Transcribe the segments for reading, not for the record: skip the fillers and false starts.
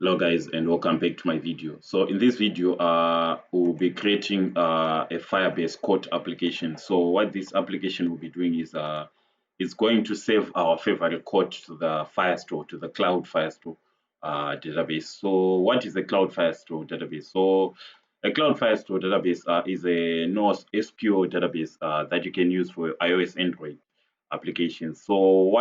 Hello guys and welcome back to my video. So in this video we'll be creating a firebase code application. So what this application will be doing is it's going to save our favorite code to the firestore, to the cloud firestore database. So what is a cloud firestore database? So a cloud firestore database is a NoSQL database that you can use for iOS Android applications. So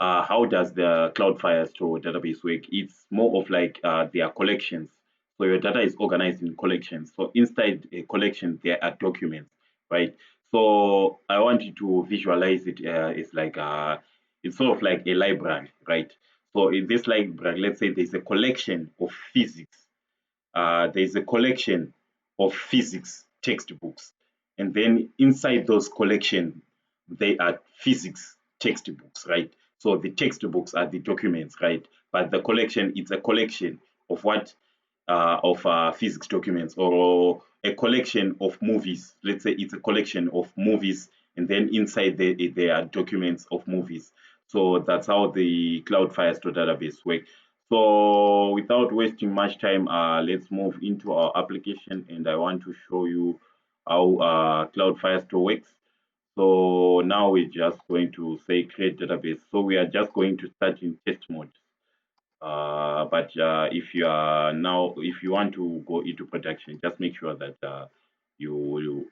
how does the Cloud Firestore database work? It's more of like their collections. So your data is organized in collections. So inside a collection, there are documents, right? So I want you to visualize it. It's sort of like a library, right? So in this library, let's say there's a collection of physics. There's a collection of physics textbooks, and then inside those collection, they are physics textbooks, right? So the textbooks are the documents, right? But the collection, it's a collection of physics documents, or a collection of movies. Let's say it's a collection of movies, and then inside there are documents of movies. So that's how the Cloud Firestore database works. So without wasting much time, let's move into our application, and I want to show you how Cloud Firestore works. So now we're just going to say create database. So we are just going to start in test mode. But if you want to go into production, just make sure that you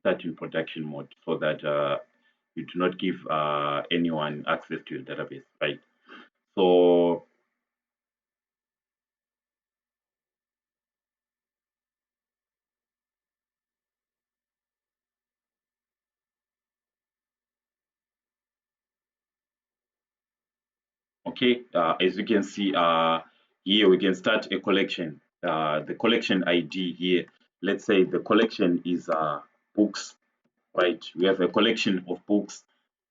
start in production mode so that you do not give anyone access to your database, right? So okay, as you can see here, we can start a collection. The collection ID here, let's say the collection is books, right? We have a collection of books,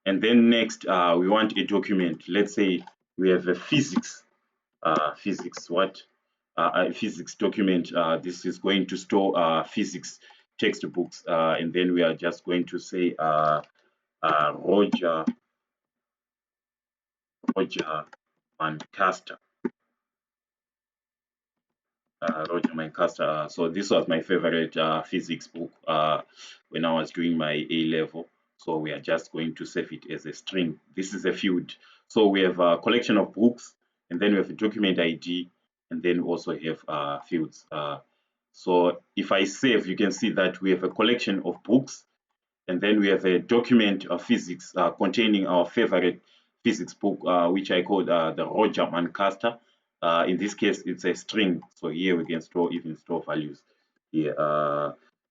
and then next we want a document. Let's say we have a physics document. This is going to store physics textbooks, and then we are just going to say Roger Lancaster. Roger Lancaster. So this was my favorite physics book when I was doing my A level. So we are just going to save it as a string. This is a field. So we have a collection of books, and then we have a document ID, and then also have fields. So if I save, you can see that we have a collection of books, and then we have a document of physics containing our favorite physics book, which I call the Roger Lancaster. In this case, it's a string. So here we can even store values. Here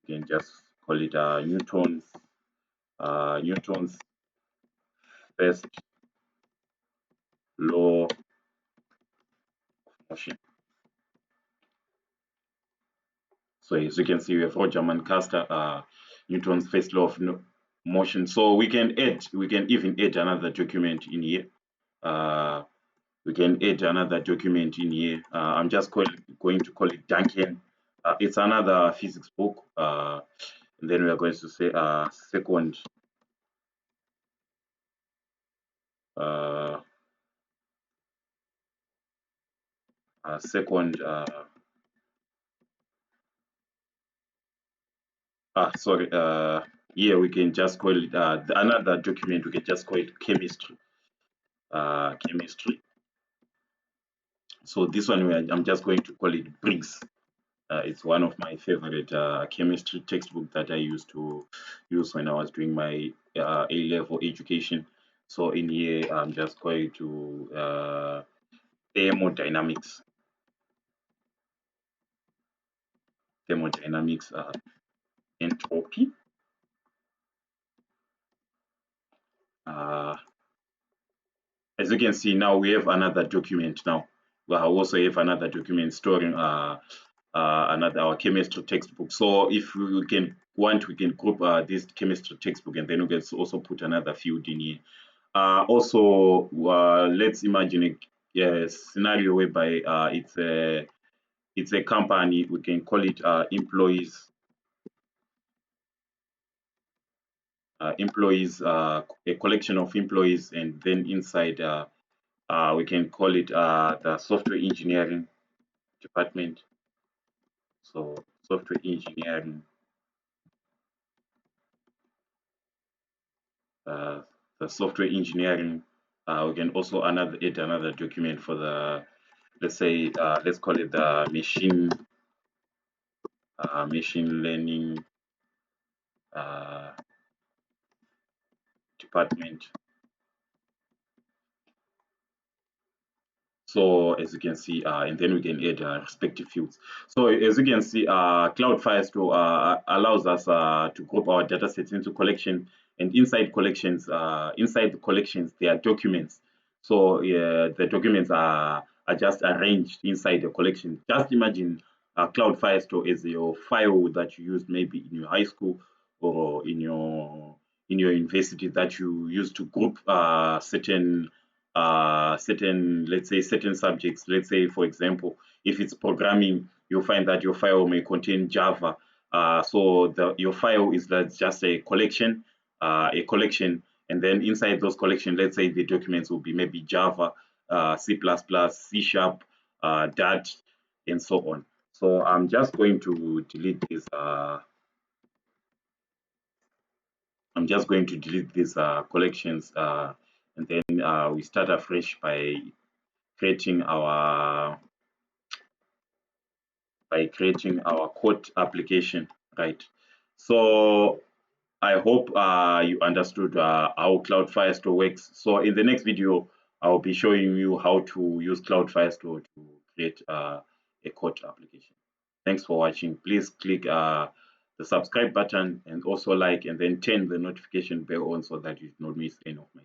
we can just call it Newton's first law of motion. So as you can see, we have Roger Lancaster, Newton's first law of motion. So we can even add another document in here. Uh, we can add another document in here. I'm just going to call it Duncan. It's another physics book. And then we are going to say uh, second. Sorry. Here we can just call it another document. We can just call it chemistry. Chemistry. So this one I'm just going to call it Briggs. It's one of my favorite chemistry textbook that I used to use when I was doing my A-level education. So in here, I'm just going to thermodynamics, thermodynamics, entropy. Uh, as you can see now, we have another document now. We also have another document storing another our chemistry textbook. So if we can we can group this chemistry textbook, and then we can also put another field in here. Also, let's imagine a scenario whereby it's a company. We can call it employees, a collection of employees, and then inside we can call it the software engineering. department. So software engineering, uh, the software engineering. We can also add another document for the, let's say, let's call it the machine learning uh, department. So as you can see, and then we can add respective fields. So as you can see, Cloud Firestore allows us to group our data sets into collection, and inside the collections, there are documents. So the documents are just arranged inside the collection. Just imagine Cloud Firestore as your file that you used maybe in your high school or in your university that you use to group certain, let's say, certain subjects. Let's say, for example, if it's programming, you'll find that your file may contain Java. So your file is just a collection, and then inside those collection, let's say the documents will be maybe Java, C++, C Sharp, Dart, and so on. So I'm just going to delete this. I'm just going to delete these collections, and then we start afresh creating our creating our code application, right? So I hope you understood how Cloud Firestore works. So in the next video, I'll be showing you how to use Cloud Firestore to create a code application. Thanks for watching. Please click the subscribe button and also like, and then turn the notification bell on so that you do not miss any of my